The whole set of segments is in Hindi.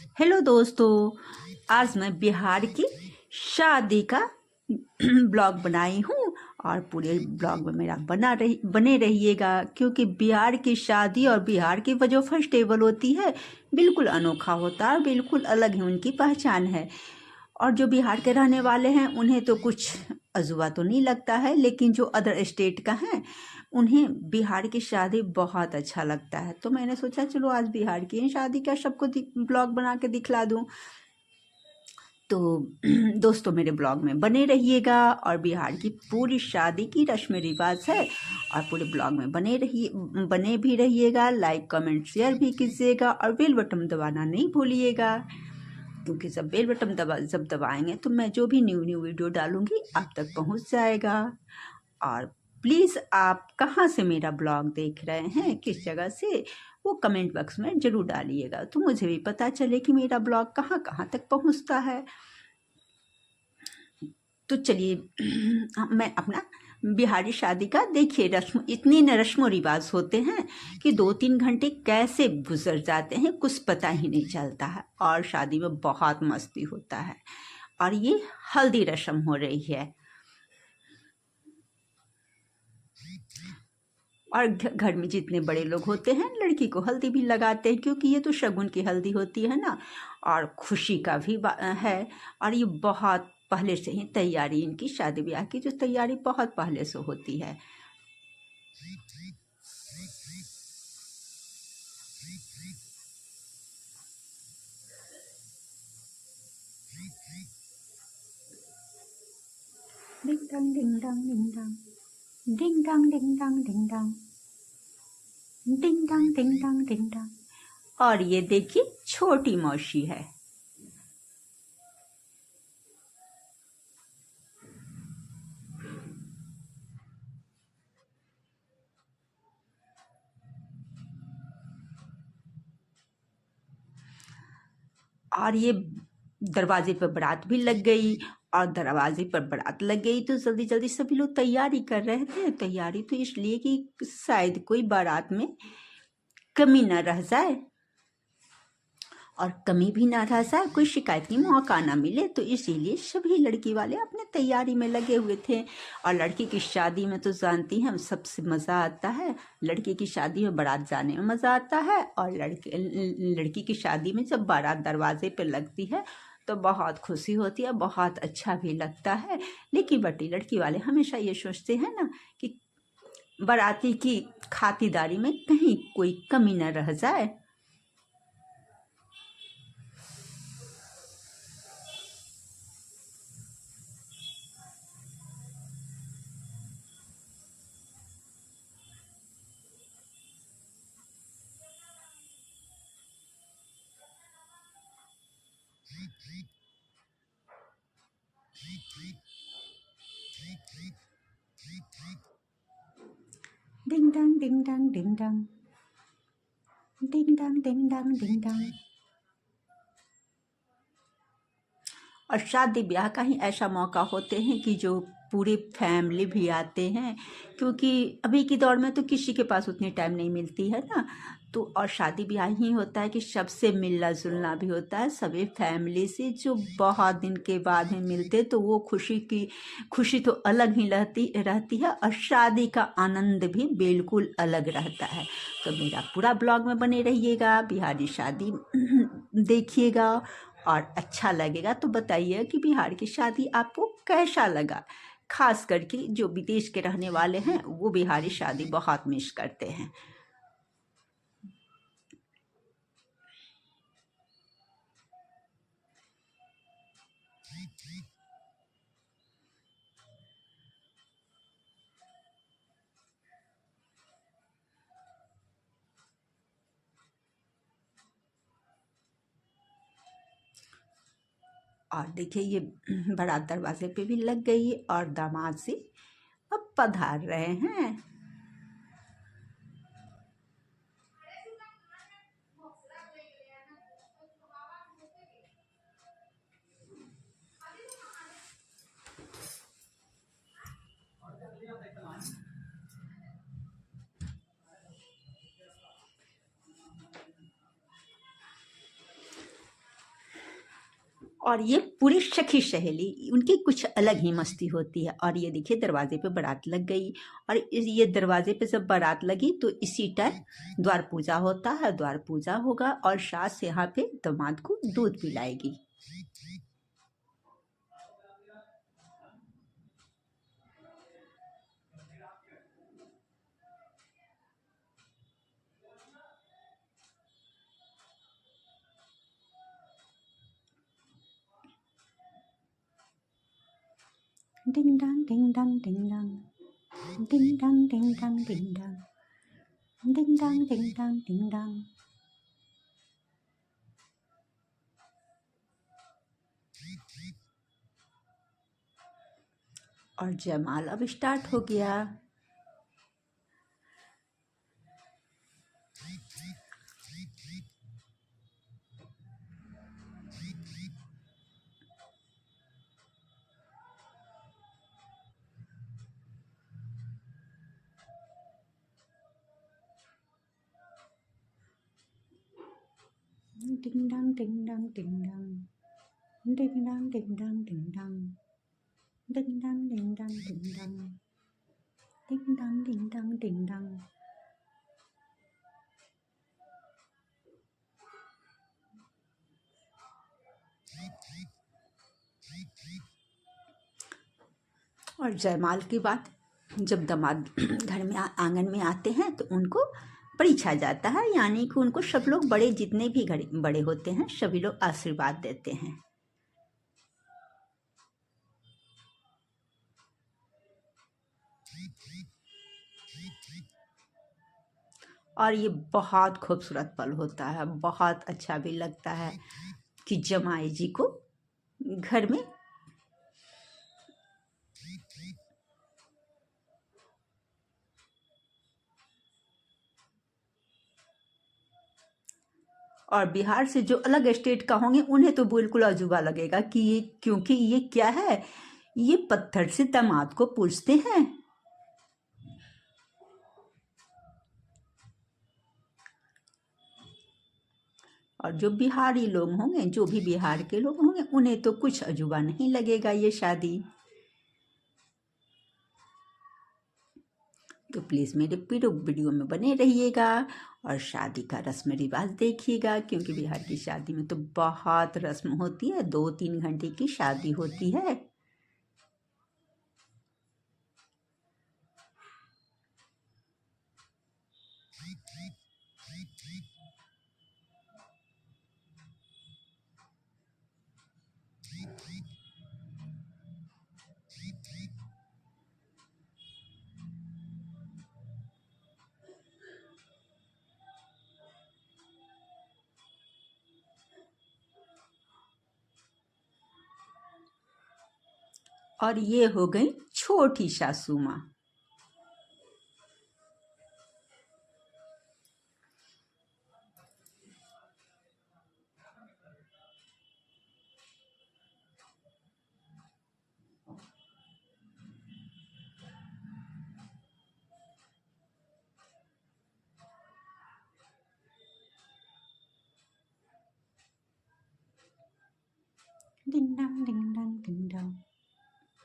हेलो दोस्तों, आज मैं बिहार की शादी का ब्लॉग बनाई हूँ और पूरे ब्लॉग में मेरा बने रहिएगा, क्योंकि बिहार की शादी और बिहार की वो जो फेस्टिवल होती है बिल्कुल अनोखा होता है, बिल्कुल अलग ही उनकी पहचान है। और जो बिहार के रहने वाले हैं उन्हें तो कुछ अजूबा तो नहीं लगता है, लेकिन जो अदर स्टेट का है उन्हें बिहार की शादी बहुत अच्छा लगता है। तो मैंने सोचा चलो आज बिहार की शादी का सबको ब्लॉग बना के दिखला दूँ। तो दोस्तों मेरे ब्लॉग में बने रहिएगा और बिहार की पूरी शादी की रस्म रिवाज है और पूरे ब्लॉग में बने भी रहिएगा। लाइक कमेंट शेयर भी कीजिएगा और बेल बटन दबाना नहीं भूलिएगा, क्योंकि जब बेल बटन जब दबाएंगे तो मैं जो भी न्यू वीडियो डालूंगी आप तक पहुंच जाएगा। और प्लीज़ आप कहाँ से मेरा ब्लॉग देख रहे हैं, किस जगह से, वो कमेंट बॉक्स में ज़रूर डालिएगा, तो मुझे भी पता चले कि मेरा ब्लॉग कहाँ कहाँ तक पहुँचता है। तो चलिए मैं अपना बिहारी शादी का देखिए, इतनी न रस्म रिवाज होते हैं कि 2-3 घंटे कैसे गुजर जाते हैं कुछ पता ही नहीं चलता है। और शादी में बहुत मस्ती होता है। और ये हल्दी रस्म हो रही है और घर में जितने बड़े लोग होते हैं लड़की को हल्दी भी लगाते हैं, क्योंकि ये तो शगुन की हल्दी होती है ना, और खुशी का भी है। और ये बहुत पहले से ही तैयारी, इनकी शादी ब्याह की जो तैयारी बहुत पहले से होती है। डिंग डंग डिंग डंग डिंग डंग डिंग डंग डिंग डंग डिंग डंग डिंग डंग डिंग डंग डिंग डंग। और ये देखिए छोटी मौसी है। और ये दरवाजे पर बारात भी लग गई और दरवाजे पर बारात लग गई तो जल्दी जल्दी सभी लोग तैयारी कर रहे थे। तैयारी तो इसलिए कि शायद कोई बारात में कमी न रह जाए और कमी भी ना रह जाए, कोई शिकायत की मौका ना मिले, तो इसीलिए सभी लड़की वाले अपने तैयारी में लगे हुए थे। और लड़की की शादी में तो जानती हैं सबसे मज़ा आता है, लड़की की शादी में बारात जाने में मज़ा आता है। और लड़की की शादी में जब बारात दरवाजे पर लगती है तो बहुत खुशी होती है, बहुत अच्छा भी लगता है। लेकिन बड़ी लड़की वाले हमेशा ये सोचते हैं ना कि बाराती की खातिरदारी में कहीं कोई कमी न रह जाए। डिंग डंग डिंग डंग डिंग डंग डिंग डंग डिंग डंग डिंग डंग। और शादी ब्याह का ही ऐसा मौका होते हैं कि जो पूरी फैमिली भी आते हैं, क्योंकि अभी की दौर में तो किसी के पास उतनी टाइम नहीं मिलती है ना। तो और शादी ब्याह ही होता है कि सबसे मिलना जुलना भी होता है, सभी फैमिली से जो बहुत दिन के बाद में मिलते, तो वो खुशी तो अलग ही रहती है और शादी का आनंद भी बिल्कुल अलग रहता है। तो मेरा पूरा ब्लॉग में बने रहिएगा, बिहारी शादी देखिएगा और अच्छा लगेगा तो बताइए कि बिहार की शादी आपको कैसा लगा। खास करके जो विदेश के रहने वाले हैं वो बिहारी शादी बहुत मिस करते हैं। और देखिए ये बारात दरवाजे पे भी लग गई और दामाद से अब पधार रहे हैं। और ये पूरी सखी सहेली उनकी कुछ अलग ही मस्ती होती है। और ये देखिए दरवाजे पे बारात लग गई। और ये दरवाजे पे जब बारात लगी तो इसी टाइम द्वार पूजा होता है। द्वार पूजा होगा और सास यहाँ पे दामाद को दूध पिलाएगी। डिंग डंग डिंग डंग डिंग डंग डिंग डंग डिंग डंग डिंग डंग डिंग डंग डिंग डंग डिंग डंग। और जयमाल अब स्टार्ट हो गया। डिंग डंग डिंग डंग डिंग डंग डिंग डंग डिंग डंग डिंग डंग डिंग डंग डिंग डंग डिंग डंग डिंग डंग डिंग डंग डिंग डंग। और जयमाल की बात, जब दामाद घर में आंगन में आते हैं तो उनको परीक्षा जाता है, यानी कि उनको सब लोग बड़े, जितने भी घर बड़े होते हैं सभी लोग आशीर्वाद देते हैं। और ये बहुत खूबसूरत पल होता है, बहुत अच्छा भी लगता है कि जमाई जी को घर में और बिहार से जो अलग स्टेट का होंगे उन्हें तो बिल्कुल अजूबा लगेगा कि ये, क्योंकि ये क्या है, ये पत्थर से दामाद को पूछते हैं। और जो बिहारी लोग होंगे, जो भी बिहार के लोग होंगे, उन्हें तो कुछ अजूबा नहीं लगेगा ये शादी। तो प्लीज़ मेरे वीडियो में बने रहिएगा और शादी का रस्म रिवाज देखिएगा, क्योंकि बिहार की शादी में तो बहुत रस्म होती है, 2-3 घंटे की शादी होती है। और ये हो गई छोटी सासू माँ। डिंग डंग डिंग डंग डिंग डंग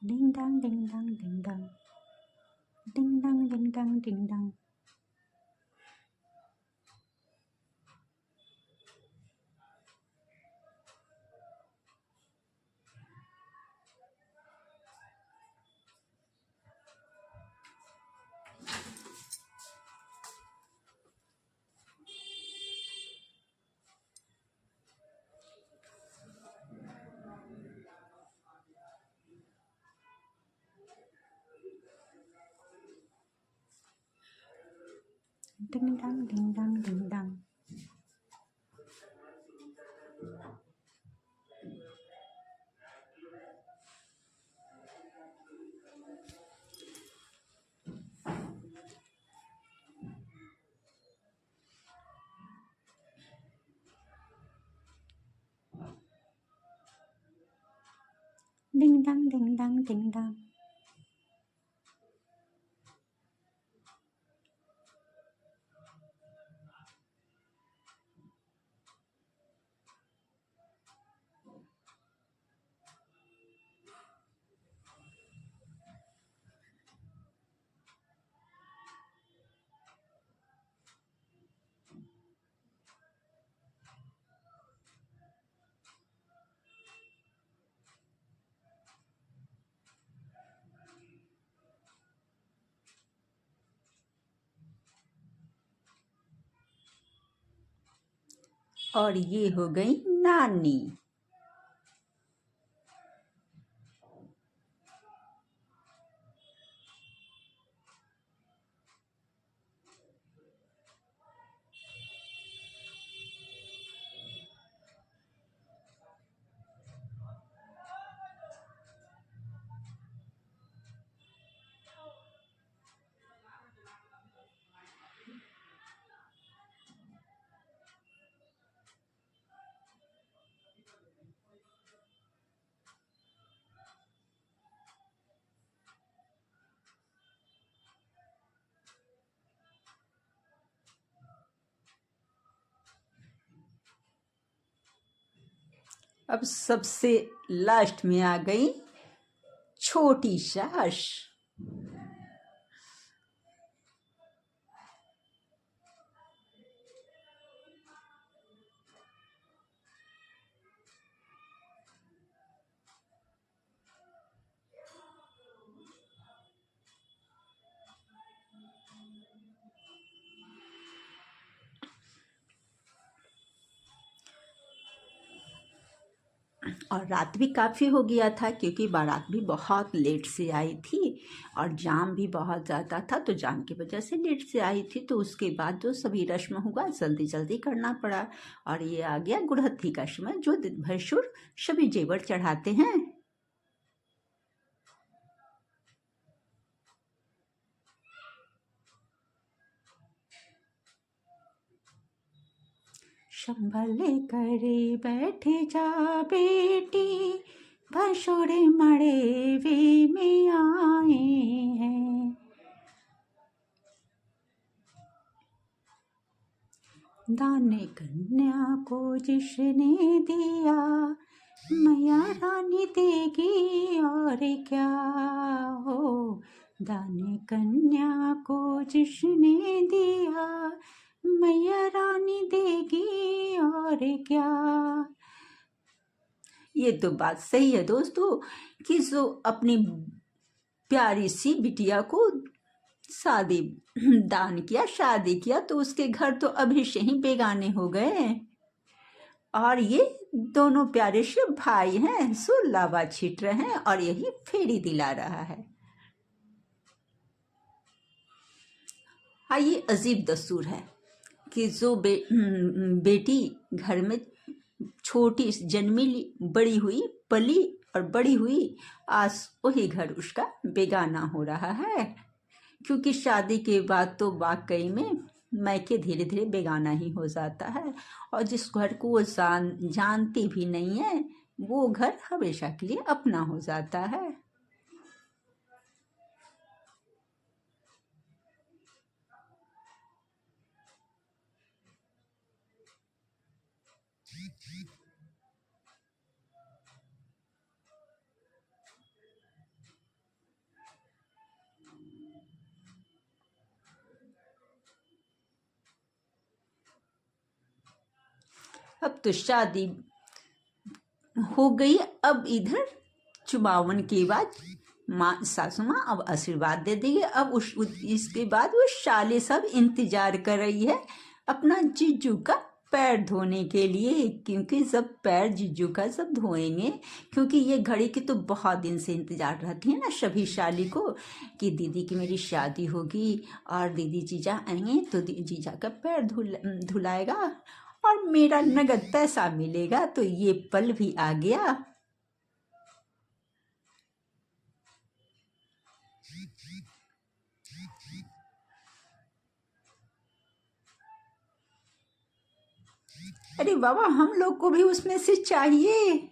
डिंग डंग डिंग डंग डिंग डंग डिंग डंग डिंग डंग डिंग डंग। डिंग डंग डिंग डंग डिंग डंग। डिंग डंग डिंग डंग डिंग डंग। और ये हो गई नानी। अब सबसे लास्ट में आ गई छोटी सास। और रात भी काफ़ी हो गया था क्योंकि बारात भी बहुत लेट से आई थी और जाम भी बहुत ज़्यादा था, तो जाम की वजह से लेट से आई थी। तो उसके बाद जो सभी रस्म हुआ जल्दी जल्दी करना पड़ा। और ये आ गया गुड़हत्थी का समय, जो दिन भर शुर सभी जेवर चढ़ाते हैं। संभल करे बैठे जा बेटी, भसुर मड़ेवे में आए हैं। दाने कन्या को जिसने दिया, मैया रानी देगी और क्या हो। दाने कन्या को जिसने दिया, मैया रानी देगी और क्या। ये तो बात सही है दोस्तों कि जो अपनी प्यारी सी बिटिया को शादी दान किया, शादी किया, तो उसके घर तो अभी से ही बेगाने हो गए। और ये दोनों प्यारे से भाई हैं, सो लावा छीट रहे हैं और यही फेरी दिला रहा है। हाँ, ये अजीब दस्तूर है कि जो बेटी घर में छोटी जन्मी बड़ी हुई, पली और बड़ी हुई, आज वही घर उसका बेगाना हो रहा है। क्योंकि शादी के बाद तो वाकई में मायके धीरे धीरे बेगाना ही हो जाता है, और जिस घर को वो जानती भी नहीं है, वो घर हमेशा के लिए अपना हो जाता है। अब तो शादी हो गई। अब इधर चुमावन के बाद माँ सासू माँ अब आशीर्वाद दे देगी। अब इसके बाद वो साले सब इंतजार कर रही है अपना जीजू का पैर धोने के लिए, क्योंकि जब पैर जीजू का सब धोएंगे, क्योंकि ये घड़ी की तो बहुत दिन से इंतजार रहती है ना सभी साली को कि दीदी की मेरी शादी होगी और दीदी जीजा आएंगे तो जीजा का पैर धुलाएगा और मेरा नगद पैसा मिलेगा। तो ये पल भी आ गया। अरे बाबा, हम लोग को भी उसमें से चाहिए।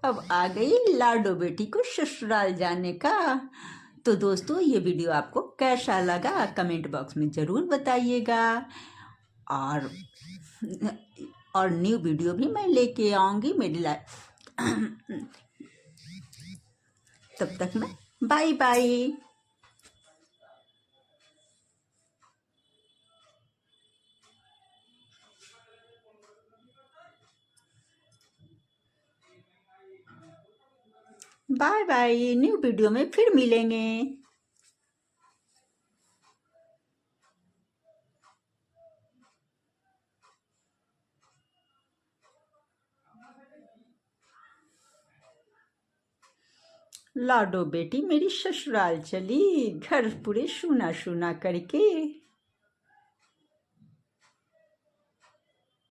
अब आ गई लाडो बेटी को ससुराल जाने का। तो दोस्तों, ये वीडियो आपको कैसा लगा कमेंट बॉक्स में ज़रूर बताइएगा। और न्यू वीडियो भी मैं लेके आऊँगी मेरी लाइफ। तब तक मैं bye bye. Bye bye, new video में फिर मिलेंगे। लाडो बेटी मेरी ससुराल चली, घर पूरे सूना सूना करके।